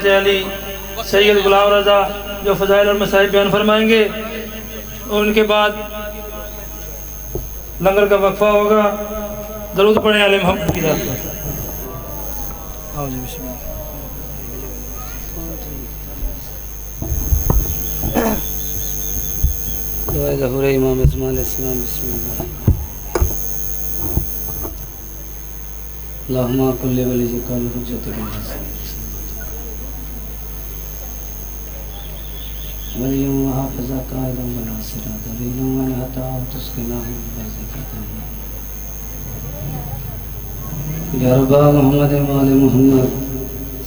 بیت علی سید غلام رضا جو فضائل اور مصائب بیان فرمائیں گے، اور ان کے بعد لنگر کا وقفہ ہوگا۔ درود پڑھیں آل محمد کی ذات پر۔ آؤ جی بسم اللہ۔ دعائے ظہور امام اعظم علیہ السلام۔ بسم اللہ۔ اللہم کل ولیک الحجۃ الحسن ولی و حافظ قائد و ناصر دلیل و عطا تسکنہ بذکرہ یا رب محمد و آل محمد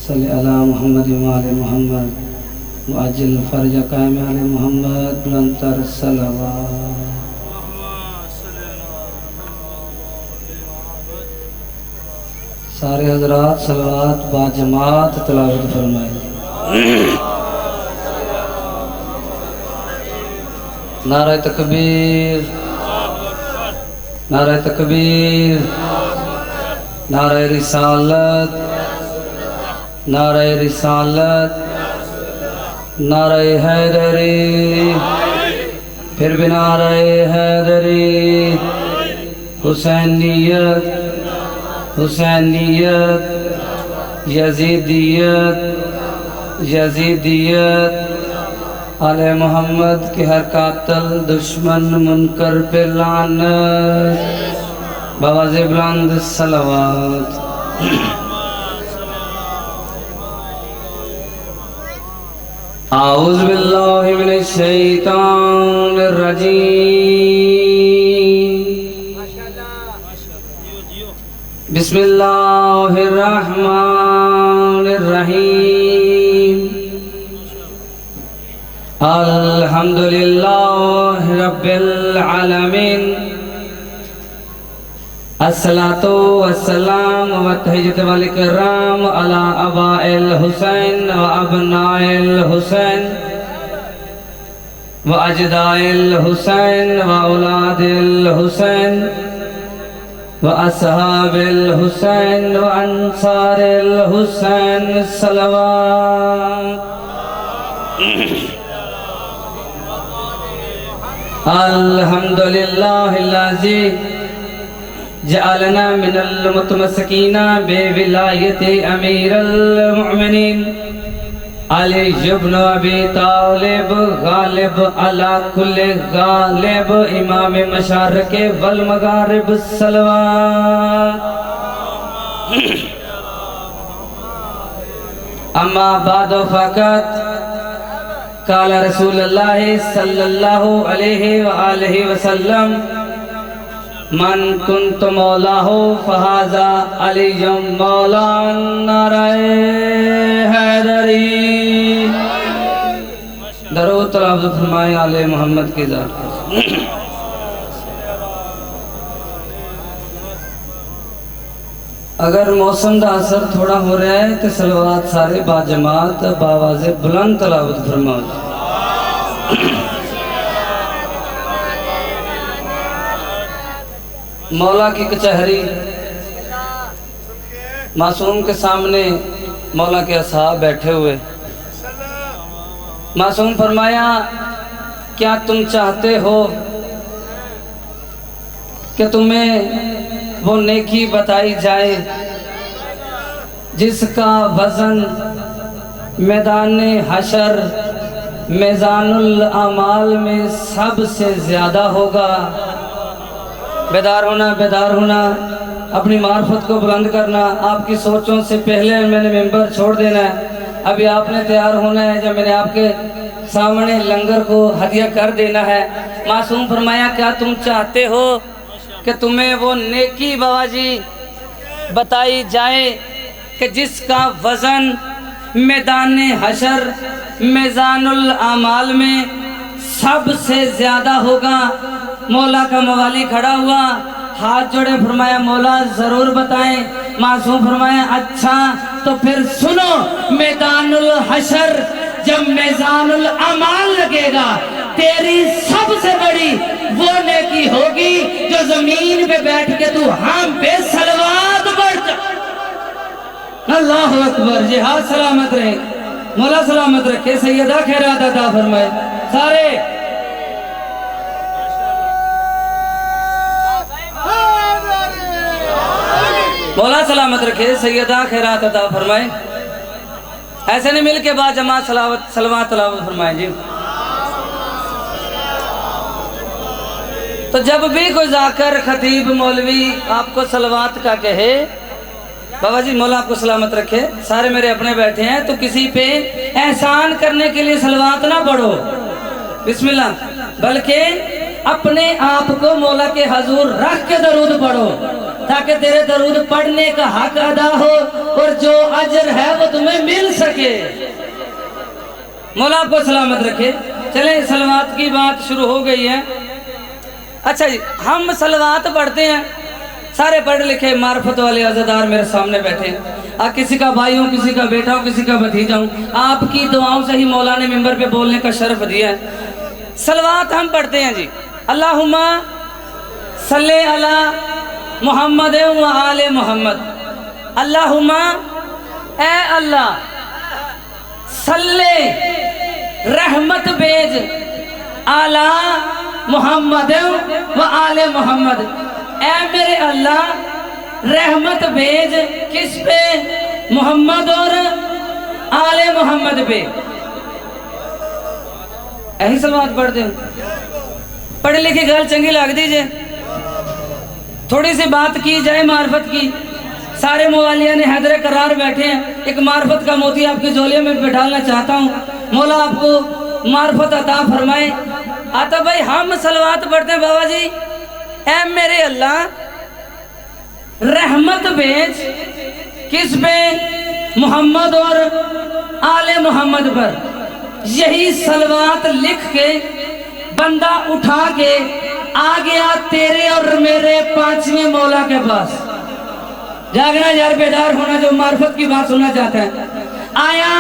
صلی علی محمد و آل محمد وعجل فرج قائم آل محمد بلندتر صلوات۔ سارے حضرات صلوات با جماعت تلاوت فرمائیں۔ نعرہ تکبیر، نعرہ تکبیر، نعرہ رسالت، نعرہ رسالت، نعرہ حیدری، پھر بھی نعرہ حیدری، حسینیت، حسینیت، یزیدیت، یزیدیت، آل محمد کے ہر قاتل دشمن منکر پہ لعنت، بآواز بلند صلوات۔ اعوذ باللہ من الشیطان الرجیم، بسم اللہ الرحمن الرحیم، الحمدللہ رب العالمین، الصلاة والسلام والتحیت والاکرام علی اباء الحسین و ابناء الحسین و اجداء الحسین و اولاد الحسین و اصحاب الحسین و انصار الحسین صلوات۔ الحمدللہ الذی جعلنا من المتمسکین بولایت امیر المؤمنین علی بن ابی طالب، غالب علی کل غالب، امام مشارق والمغارب صلوات۔ اما بعد فقط قال رسول اللہ صلی اللہ علیہ وآلہ وسلم من کنت مولاہ فہذا علی مولا، نعرہ حیدری۔ درود تلاوت فرمائیں آل محمد کی ذات پر۔ اگر موسم دا اثر تھوڑا ہو رہا ہے تو صلوات سارے با جماعت باواز بلند تلاوت فرمائیں۔ مولا کی کچہری، معصوم کے سامنے مولا کے اصحاب بیٹھے ہوئے، معصوم فرمایا کیا تم چاہتے ہو کہ تمہیں وہ نیکی بتائی جائے جس کا وزن میدان حشر میزان الاعمال میں سب سے زیادہ ہوگا؟ بیدار ہونا، بیدار ہونا، اپنی معرفت کو بلند کرنا۔ آپ کی سوچوں سے پہلے میں نے ممبر چھوڑ دینا ہے، ابھی آپ نے تیار ہونا ہے، جب میں نے آپ کے سامنے لنگر کو ہدیہ کر دینا ہے۔ معصوم فرمایا کیا تم چاہتے ہو کہ تمہیں وہ نیکی بابا جی بتائی جائے کہ جس کا وزن میدان حشر میزان الاعمال میں سب سے زیادہ ہوگا؟ مولا کا موالی کھڑا ہوا، ہاتھ جوڑے، فرمایا مولا ضرور بتائیں۔ معصوم فرمایا اچھا تو پھر سنو، میدان الحشر جب میزان الاعمال لگے گا تیری سب سے بڑی وہ نیکی ہوگی جو زمین پہ بیٹھ کے تو ہم پہ صلوات پڑھتا۔ اللہ اکبر، جہاد سلامت رہے۔ مولا سلامت رکھے سیدہ خیرات عطا فرمائے سارے مولا سلامت رکھے سیدہ خیرات عطا فرمائے ایسے نہیں مل کے بعد جماعت صلوات تلاوت فرمائیں جی تو جب بھی کوئی ذاکر خطیب مولوی آپ کو صلوات کا کہے بابا جی مولا آپ کو سلامت رکھے سارے میرے اپنے بیٹھے ہیں تو کسی پہ احسان کرنے کے لیے صلوات نہ پڑھو بسم اللہ بلکہ اپنے آپ کو مولا کے حضور رکھ کے درود پڑھو تاکہ تیرے درود پڑھنے کا حق ادا ہو اور جو اجر ہے وہ تمہیں مل سکے مولا آپ کو سلامت رکھے چلیں صلوات کی بات شروع ہو گئی ہے اچھا جی ہم صلوات پڑھتے ہیں سارے پڑھ لکھے معرفت والے عزادار میرے سامنے بیٹھے ہیں کسی کا بھائی ہوں کسی کا بیٹا ہوں کسی کا بھتیجا ہوں آپ کی دعاؤں سے ہی مولا نے منبر پہ بولنے کا شرف دیا ہے صلوات ہم پڑھتے ہیں جی اللہم صلی علی محمد و آل محمد اللہم اے اللہ صلی رحمت بیج علی محمد و آل محمد اے میرے اللہ رحمت بھیج کس پہ محمد اور آل محمد پہ ایسی صلوات پڑھتے ہیں پڑھ لکھی گل چنگی لگ دیجئے تھوڑی سی بات کی جائے معرفت کی سارے موالیان حیدر قرار بیٹھے ہیں ایک معرفت کا موتی آپ کی جولیے میں بٹھالنا چاہتا ہوں مولا آپ کو معرفت عطا فرمائے آتا بھائی ہم صلوات پڑھتے ہیں بابا جی اے میرے اللہ رحمت بھیج کس پہ محمد اور آل محمد پر یہی صلوات لکھ کے بندہ اٹھا کے آ گیا تیرے اور میرے پانچویں مولا کے پاس جاگنا یار بیدار ہونا جو معرفت کی بات سننا چاہتا ہے آیا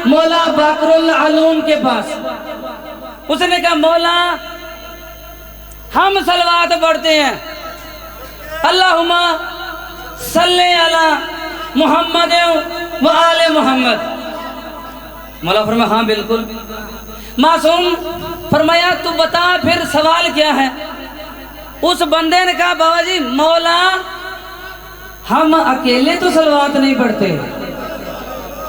مولا باقر العلوم کے پاس اس نے کہا مولا ہم صلوات پڑھتے ہیں اللہم صلی علی محمد و آل محمد مولا فرمایا ہاں بالکل معصوم فرمایا تو بتا پھر سوال کیا ہے اس بندے نے کہا بابا جی مولا ہم اکیلے تو صلوات نہیں پڑھتے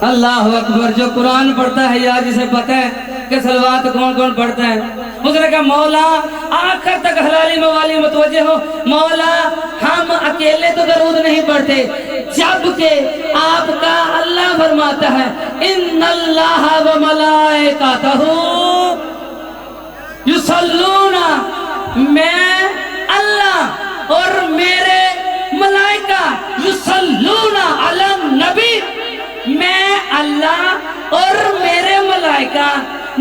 اللہ اکبر جو قرآن پڑھتا ہے یا جسے پتہ ہے کہ صلوات کون کون پڑھتا ہے اس نے کہا مولا آخر تک حلالی موالی متوجہ ہو مولا ہم اکیلے تو درود نہیں پڑھتے جبکہ آپ کا اللہ فرماتا ہے ان اللہ و ملائکتہ یصلون میں اللہ اور میرے ملائکہ یصلون علی النبی میں اللہ اور میرے ملائکہ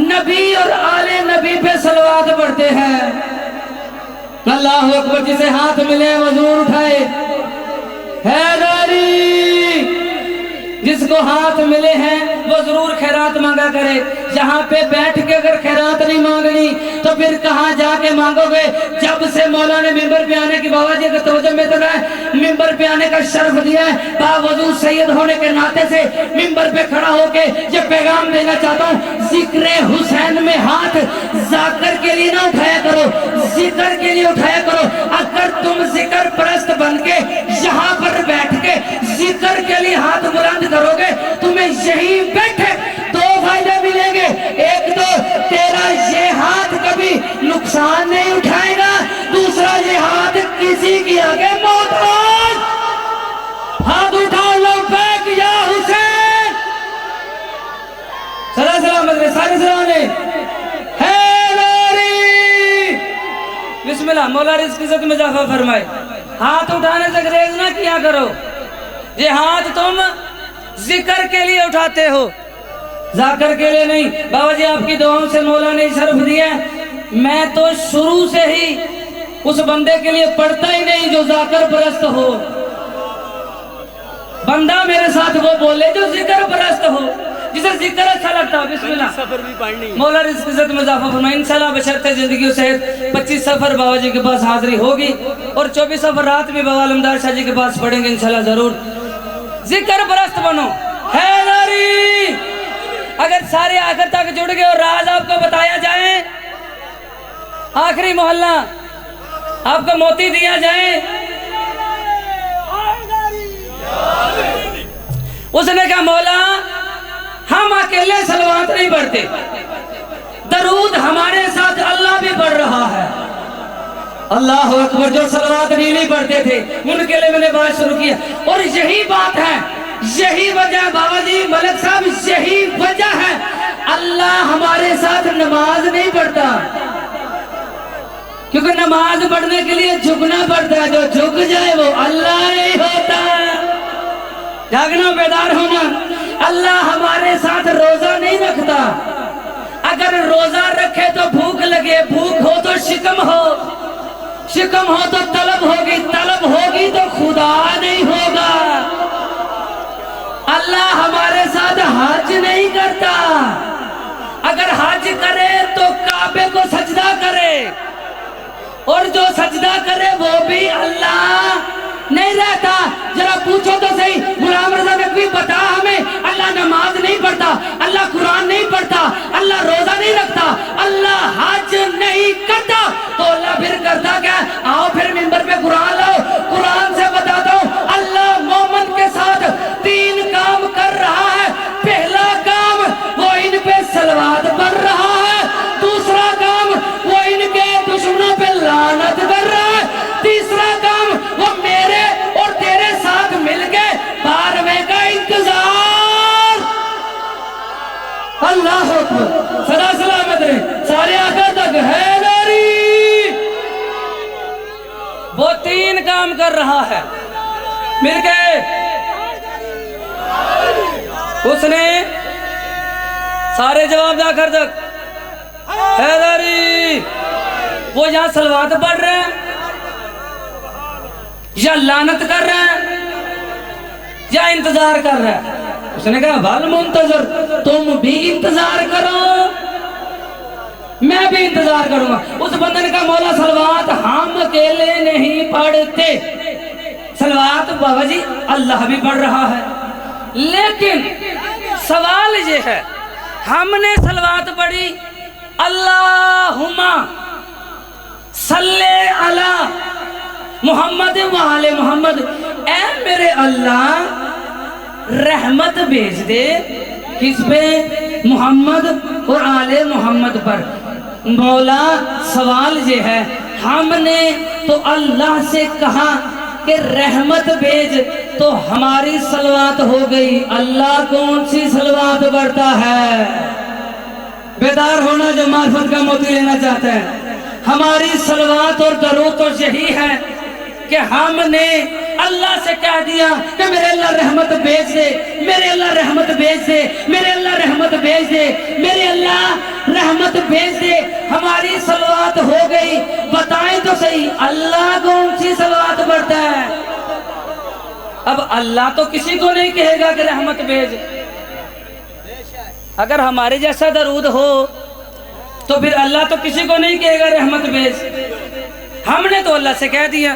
نبی اور آل نبی پہ صلوات پڑھتے ہیں اللہ اکبر جسے ہاتھ ملے حضور اٹھائے حیدری جس کو ہاتھ ملے ہیں وہ ضرور خیرات مانگا کرے یہاں پہ بیٹھ کے اگر خیرات نہیں مانگنی تو پھر کہاں جا کے مانگو گے جب سے مولا نے ممبر پہ آنے کی بابا جی اگر توجہ میں تو ہے ممبر پہ آنے کا شرف دیا ہے باوجود سید ہونے کے ناطے سے ممبر پہ کھڑا ہو کے یہ پیغام دینا چاہتا ہوں ذکر حسین میں ہاتھ ذاکر کے لیے نہ اٹھایا کرو ذکر کے لیے اٹھایا کرو اگر تم ذکر پرست بن کے یہاں پر بیٹھ کے ذکر کے لیے ہاتھ بلند کرو گے تمہیں یہی بیٹھے دو فائدے ملیں گے ایک تو تیرا یہ ہاتھ کبھی نقصان نہیں اٹھائے گا دوسرا یہ ہاتھ کسی کی آگے محتاج ہاتھ اٹھا لو بیک یا حسین صلی سلامت رہے سارے سلانے حیدری بسم اللہ مولا رزق عزت میں اضافہ فرمائے ہاتھ اٹھانے سے گریز نہ کیا کرو یہ ہاتھ تم ذکر کے لیے اٹھاتے ہو ذاکر کے لیے نہیں بابا جی آپ کی دعاؤں سے مولا نے شرف دیا ہے میں تو شروع سے ہی اس بندے کے لیے پڑھتا ہی نہیں جو ذاکر پرست ہو بندہ میرے ساتھ وہ بولے جو ذکر پرست ہو جسے ذکر اچھا لگتا ہو بسم اللہ مولا رزق عزت میں اضافہ فرمائے انشاءاللہ بشرط زندگی و صحت 25 سفر بابا جی کے پاس حاضری ہوگی اور 24 سفر رات بھی بابا علمدار شاہ جی کے پاس پڑھیں گے انشاءاللہ ضرور ذکر پرست بنو حیدری اگر سارے آخر تک جڑ گئے اور راز آپ کو بتایا جائے، آخری محلہ آپ کو موتی دیا جائے، اس نے کہا مولا ہم اکیلے صلوات نہیں پڑھتے، درود ہمارے ساتھ اللہ بھی پڑھ رہا ہے۔ اللہ اکبر، جو صلوات نہیں پڑھتے تھے ان کے لیے میں نے بات شروع کیا، اور یہی بات ہے، یہی وجہ بابا جی ملک صاحب، یہی وجہ ہے اللہ ہمارے ساتھ نماز نہیں پڑھتا، کیونکہ نماز پڑھنے کے لیے جھکنا پڑتا ہے، جو جھک جائے وہ اللہ نہیں ہوتا۔ جاگنا، بیدار ہونا۔ اللہ ہمارے ساتھ روزہ نہیں رکھتا، اگر روزہ رکھے تو بھوک لگے، بھوک ہو تو شکم ہو، شکم ہو تو طلب ہوگی، طلب ہوگی تو خدا نہیں ہوگا۔ اللہ ہمارے ساتھ حج نہیں کرتا، اگر حج کرے تو کعبے کو سجدہ کرے، اور جو سجدہ کرے وہ بھی اللہ نہیں رہتا۔ ذرا پوچھو تو صحیح، غلام رضا نقوی بتا ہمیں، اللہ نماز نہیں پڑھتا، اللہ قرآن نہیں پڑھتا، اللہ روزہ نہیں رکھتا، اللہ حج نہیں کرتا، تو اللہ پھر کرتا کیا؟ آؤ پھر منبر پہ قرآن لاؤ، قرآن سے بتاتا ہوں اللہ مومن کے ساتھ 3 کام کر رہا ہے۔ پہلا کام وہ ان پہ صلوات پڑھ رہا ہے، دوسرا کام وہ ان کے دشمنوں پہ لعنت کر رہا ہے، تیسرا کام وہ میرے اور تیرے ساتھ مل کے 12ویں کا انتظار۔ اللہ اکبر، صدا سلامت رہے سارے آخر تک حیدری۔ وہ 3 کام کر رہا ہے، مل گئے۔ اس نے سارے جواب دے آخر تک حیدری۔ وہ یہاں صلوات پڑھ رہے ہیں یا لعنت کر رہے ہیں یا انتظار کر رہے ہیں؟ اس نے کہا بھل منتظر، تم بھی انتظار کرو، میں بھی انتظار کروں گا۔ اس بندے نے کہا مولا صلوات ہم اکیلے نہیں پڑھتے، صلوات بابا جی اللہ بھی پڑھ رہا ہے، لیکن سوال یہ ہے ہم نے صلوات پڑھی اللہم صلی علی محمد وآل محمد، اے میرے اللہ رحمت بھیج دے، کس پہ؟ محمد اور آل محمد پر۔ مولا سوال یہ ہے ہم نے تو اللہ سے کہا کہ رحمت بھیج، تو ہماری صلوات ہو گئی، اللہ کون سی صلوات پڑھتا ہے؟ بیدار ہونا جو معرفت کا موتی لینا چاہتا ہے۔ ہماری صلوات اور درود تو یہی ہے کہ ہم نے اللہ سے کہہ دیا کہ میرے اللہ رحمت بھیج دے، میرے اللہ رحمت بھیج دے، میرے اللہ رحمت بھیج دے، میرے اللہ رحمت بھیج دے، ہماری صلوات ہو گئی۔ بتائیں تو صحیح اللہ کون سی صلوات پڑھتا ہے؟ اب اللہ تو کسی کو نہیں کہے گا کہ رحمت بھیج، اگر ہمارے جیسا درود ہو تو پھر اللہ تو کسی کو نہیں کہے گا رحمت بھیج، ہم نے تو اللہ سے کہہ دیا۔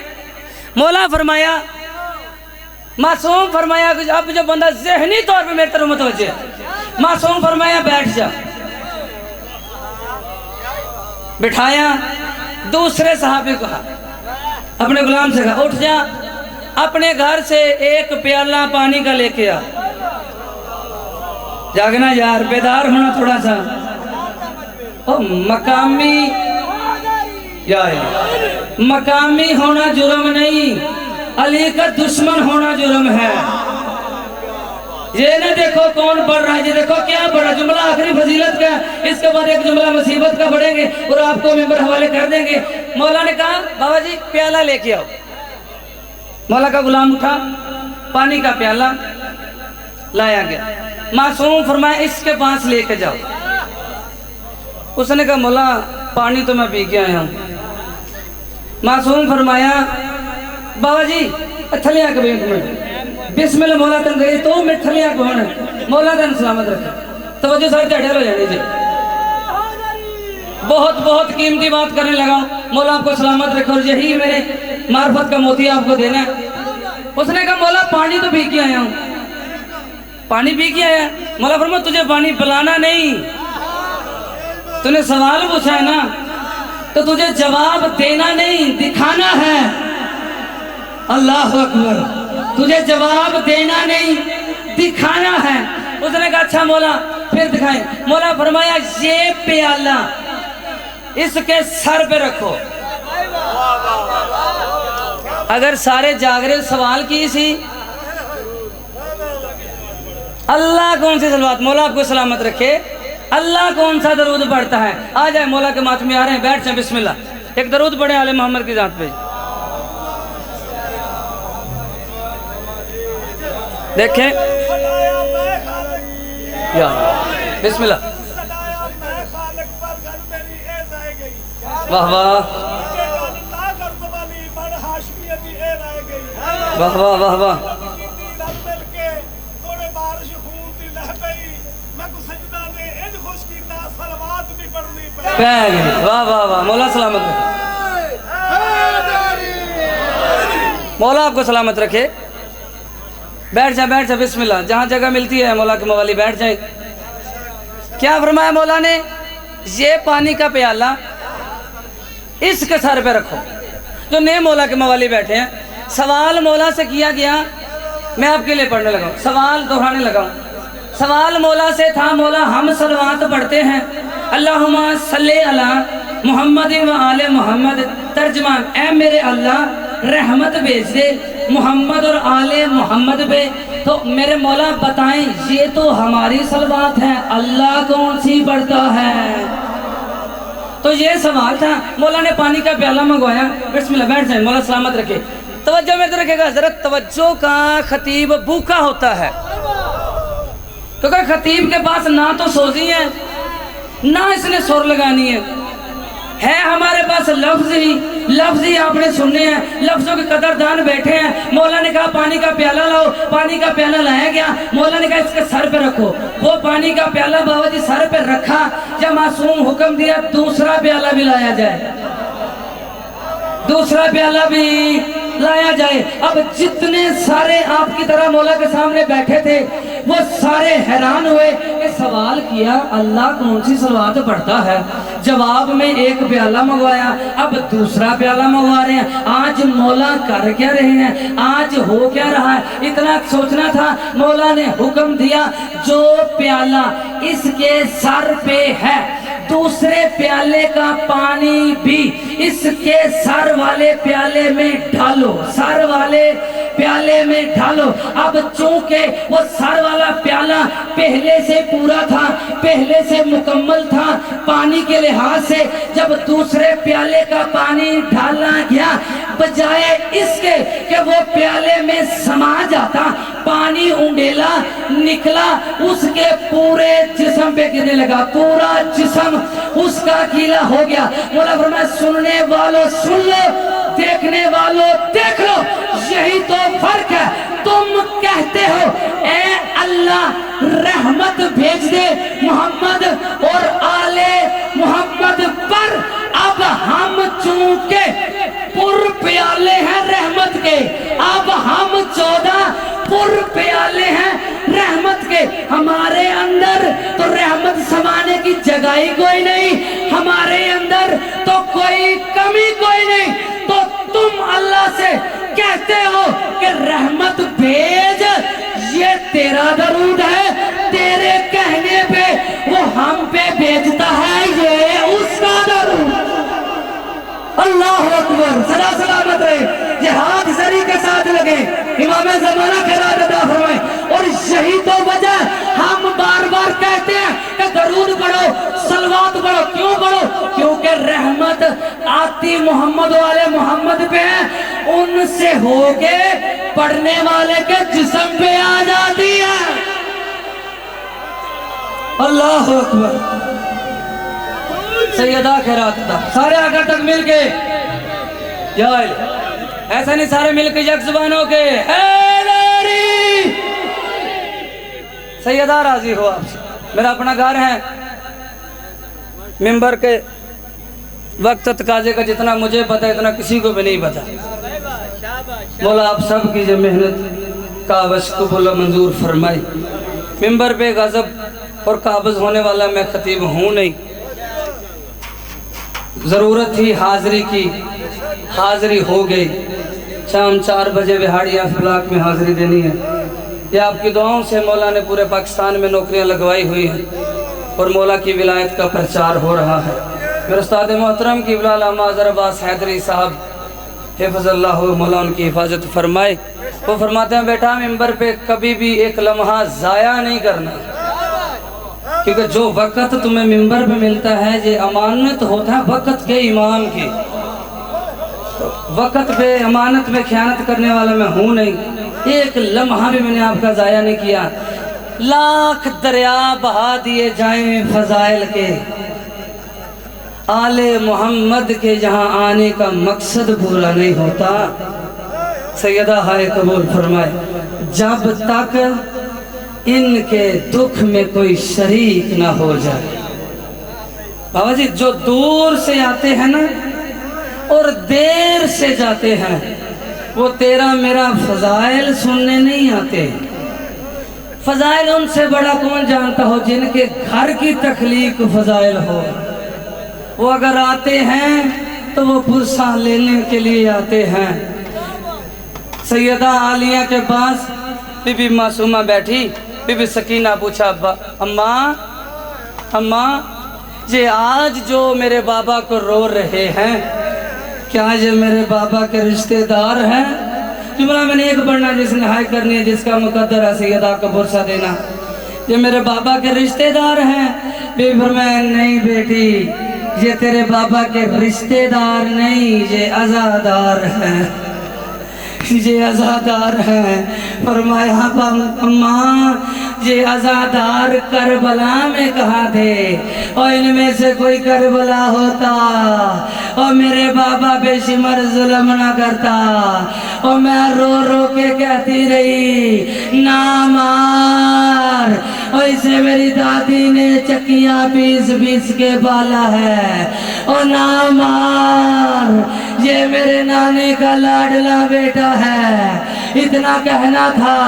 مولا فرمایا، معصوم فرمایا، اب جو بندہ ذہنی طور پہ میری طرف متوجہ ہے، معصوم فرمایا بیٹھ جا، بٹھایا۔ دوسرے صحابی کو کہا، اپنے غلام سے کہا اٹھ جا، اپنے گھر سے 1 پیالہ پانی کا لے کے آ۔ جاگنا یار، بیدار ہونا تھوڑا سا۔ مقامی یا مقامی ہونا جرم نہیں، علی کا دشمن ہونا جرم ہے۔ یہ نہ دیکھو کون پڑھ رہا ہے، یہ دیکھو کیا پڑھا۔ جملہ آخری فضیلت کا، اس کے بعد ایک جملہ مصیبت کا پڑھیں گے اور آپ کو ممبر حوالے کر دیں گے۔ مولا نے کہا بابا جی پیالہ لے کے آؤ۔ مولا کا غلام اٹھا، پانی کا پیالہ لایا گیا۔ معصوم فرمایا اس کے پاس لے کے جاؤ۔ اس نے کہا مولا پانی تو میں پی کے آیا ہوں۔ معصوم فرمایا بابا جی تھلیا کے بیٹھ میں بسم اللہ مولا تن گئی تو میں تھلیا کون ہے، مولا تن سلامت رکھے۔ توجہ سارے چڑھے ہو جانے جی، بہت بہت قیمتی بات کرنے لگا ہوں، مولا آپ کو سلامت رکھے، اور یہی میرے معرفت کا موتی آپ کو دینا ہے۔ اس نے کہا مولا پانی تو پی کے آیا ہوں۔ پانی پی کے آیا؟ مولا فرمایا تجھے پانی پلانا نہیں، تو نے سوال پوچھا ہے نا، تو تجھے جواب دینا نہیں، دکھانا ہے۔ اللہ اکبر، تجھے جواب دینا نہیں، دکھانا ہے۔ اس نے کہا اچھا مولا پھر دکھائیں۔ مولا فرمایا یہ پیالہ اس کے سر پہ رکھو۔ اگر سارے جاگرے سوال کی سی اللہ کون سی صلوات، مولا آپ کو سلامت رکھے، اللہ کون سا درود پڑھتا ہے؟ آ جائے مولا کے ماتمی آ رہے ہیں، بیٹھ جائیں، بسم اللہ، ایک درود پڑھیں آل محمد کی ذات پہ۔ دیکھیں یا بسم اللہ، واہ واہ واہ واہ واہ واہ، واہ واہ واہ، مولا سلامت رکھے، مولا آپ کو سلامت رکھے۔ بیٹھ جائیں بیٹھ جائیں، بسم اللہ، جہاں جگہ ملتی ہے مولا کے موالی بیٹھ جائیں۔ کیا فرمایا مولا نے؟ یہ پانی کا پیالہ اس کے سر پہ رکھو۔ جو نئے مولا کے موالی بیٹھے ہیں، سوال مولا سے کیا گیا، میں آپ کے لیے پڑھنے لگا ہوں، سوال دہرانے لگا ہوں۔ سوال مولا سے تھا، مولا ہم صلوات پڑھتے ہیں، اللہم صلی علی محمد و آل محمد، ترجمان اے میرے اللہ رحمت بھیج دے محمد اور آل محمد پہ۔ تو میرے مولا بتائیں یہ تو ہماری صلوات ہے، اللہ کون سی پڑھتا ہے؟ تو یہ سوال تھا۔ مولا نے پانی کا پیالہ منگوایا، بسم اللہ، بیٹھ جائیں، مولا سلامت رکھے۔ توجہ میں رکھے گا حضرت، توجہ کا خطیب بھوکا ہوتا ہے، کیونکہ خطیب کے پاس نہ تو سوزی ہے نہ اس نے سر لگانی ہے ہمارے پاس لفظ ہی آپ نے سننے ہیں، لفظوں کے قدردان بیٹھے ہیں۔ مولا نے کہا پانی کا پیالہ لاؤ، پانی کا پیالہ لایا گیا۔ مولا نے کہا اس کے سر پہ رکھو، وہ پانی کا پیالہ بابا جی سر پہ رکھا۔ جب معصوم حکم دیا دوسرا پیالہ بھی لایا جائے، دوسرا پیالہ بھی لایا جائے۔ اب جتنے سارے آپ کی طرح مولا کے سامنے بیٹھے تھے وہ سارے حیران ہوئے کہ سوال کیا اللہ کون سی صلوات پڑھتا ہے، جواب میں ایک پیالہ منگوایا، اب دوسرا پیالہ منگوا رہے ہیں۔ آج مولا کر کیا رہے ہیں، آج ہو کیا رہا ہے؟ اتنا سوچنا تھا، مولا نے حکم دیا جو پیالہ اس کے سر پہ ہے دوسرے پیالے کا پانی بھی اس کے سر والے پیالے میں ڈالو، سر والے پیالے میں ڈالو۔ اب چونکہ وہ سر والا پیالہ پہلے سے پورا تھا، پہلے سے مکمل تھا پانی کے لحاظ سے، جب دوسرے پیالے کا پانی ڈالا گیا بجائے اس کے کہ وہ پیالے میں سما جاتا، پانی انڈیلا نکلا اس کے پورے جسم پہ گرنے لگا، پورا جسم اس کا گیلا ہو گیا۔ مولا فرمایا سننے والوں سن لو، دیکھنے والوں دیکھ لو، یہی تو فرق ہے۔ تم کہتے ہو اے اللہ رحمت بھیج دے محمد اور آل محمد پر، اب ہم چونکہ پر پیالے ہیں رحمت کے، اب ہم 14 پر پیالے ہیں رحمت کے، ہمارے اندر تو رحمت سمانے کی جگہ ہی کوئی نہیں، ہمارے اندر تو کوئی کمی کوئی نہیں، تو تم اللہ سے کہتے ہو کہ رحمت بھیج، یہ تیرا درود ہے، تیرے کہنے پہ وہ ہم پہ بھیجتا ہے، یہ اس کا درود۔ اللہ اکبر، صدا سلامت رہے، یہ ہاتھ زری کے ساتھ لگے، امام زمانہ خیرات عطا فرمائے۔ اور یہی تو وجہ ہم بار بار کہتے ہیں کہ درود پڑھو، صلوات پڑھو، کیوں پڑھو؟ کیونکہ رحمت آتی محمد والے محمد پہ ہے، ان سے ہو کے پڑھنے والے کے جسم پہ آ جاتی ہے۔ اللہ اکبر، سیدہ خیرات عطا، سارے آ کر تک مل کے یا ایسا نہیں، سارے مل کے یک زبان ہو کے حیدری۔ سیدہ راضی ہو آپ سے، میرا اپنا گھر ہے، ممبر کے وقت تقاضے کا جتنا مجھے پتا اتنا کسی کو بھی نہیں پتا۔ مولا آپ سب کی جو محنت کا وش قبول و منظور فرمائی۔ منبر پہ غضب اور قابض ہونے والا میں خطیب ہوں نہیں، ضرورت تھی حاضری کی، حاضری ہو گئی۔ شام 4 بجے بہاڑیاں بلاک میں حاضری دینی ہے۔ یہ آپ کی دعاؤں سے مولا نے پورے پاکستان میں نوکریاں لگوائی ہوئی ہیں اور مولا کی ولایت کا پرچار ہو رہا ہے۔ میرے استاد محترم قبلہ علامہ اظہر عباس حیدری صاحب حفظ اللہ مولا ان کی حفاظت فرمائے، وہ فرماتے ہیں بیٹا ممبر پہ کبھی بھی ایک لمحہ ضائع نہیں کرنا، کیونکہ جو وقت تمہیں ممبر پہ ملتا ہے یہ امانت ہوتا ہے وقت کے امام کی۔ وقت پہ امانت میں خیانت کرنے والا میں ہوں نہیں، ایک لمحہ بھی میں نے آپ کا ضائع نہیں کیا۔ لاکھ دریا بہا دیے جائیں فضائل کے، آل محمد کے جہاں آنے کا مقصد پورا نہیں ہوتا۔ سیدہ ہائے قبول فرمائے، جب تک ان کے دکھ میں کوئی شریک نہ ہو جائے۔ بابا جی جو دور سے آتے ہیں نا اور دیر سے جاتے ہیں، وہ تیرا میرا فضائل سننے نہیں آتے۔ فضائل ان سے بڑا کون جانتا ہو جن کے گھر کی تخلیق فضائل ہو۔ وہ اگر آتے ہیں تو وہ پرسہ لینے کے لیے آتے ہیں۔ سیدہ عالیہ کے پاس بی بی معصومہ بیٹھی، بی بی سکینہ پوچھا اماں یہ آج جو میرے بابا کو رو رہے ہیں کیا یہ میرے بابا کے رشتہ دار ہیں؟ جملہ میں نے ایک پڑھنا جس نے ہائے کرنی ہے، جس کا مقدر ہے سیدہ کو برسہ دینا۔ یہ میرے بابا کے رشتہ دار ہیں؟ بی بی فرمایا نہیں بیٹی، یہ تیرے بابا کے رشتہ دار نہیں، یہ عزادار ہیں، یہ عزادار ہیں۔ فرمایا اماں یہ عزادار کربلا میں کہاں تھے؟ اور ان میں سے کوئی کربلا ہوتا اور میرے بابا بے شمار ظلم نہ کرتا، اور میں رو رو کے کہتی رہی نہ مار، اور اسے میری دادی نے چکیاں پیس پیس کے بالا ہے، اور نہ مار یہ میرے نانے کا لاڈلا بیٹا ہے۔ اتنا کہنا تھا،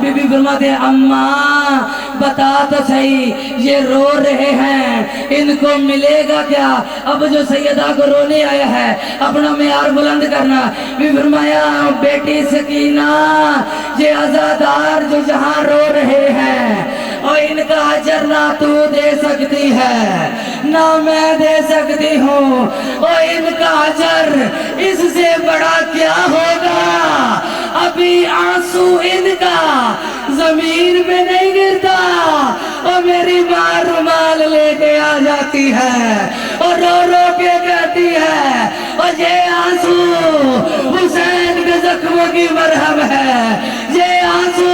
بی بی فرماتے ہیں اماں بتا تو صحیح یہ رو رہے ہیں ان کو ملے گا کیا؟ اب جو سیدہ کو رونے آیا ہے اپنا معیار بلند کرنا۔ بی بی فرمایا بیٹی سکینہ یہ عزادار جو جہاں رو رہے ہیں اور ان کا اجر نہ تو دے سکتی ہے نہ میں دے سکتی ہوں، اور ان کا اجر اس سے بڑا کیا ہوگا؟ ابھی آنسو ان کا زمین میں نہیں گرتا اور میری ماں رومال لے کے آ جاتی ہے اور رو رو کے کہتی ہے اور یہ آنسو حسین کے زخموں کی مرہم ہے، یہ آنسو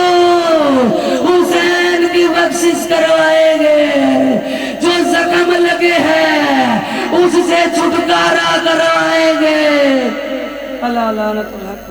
حسین کی بخشش کروائیں گے، جو زخم لگے ہیں اس سے چھٹکارا کروائیں گے۔ اللہ لعنت اللہ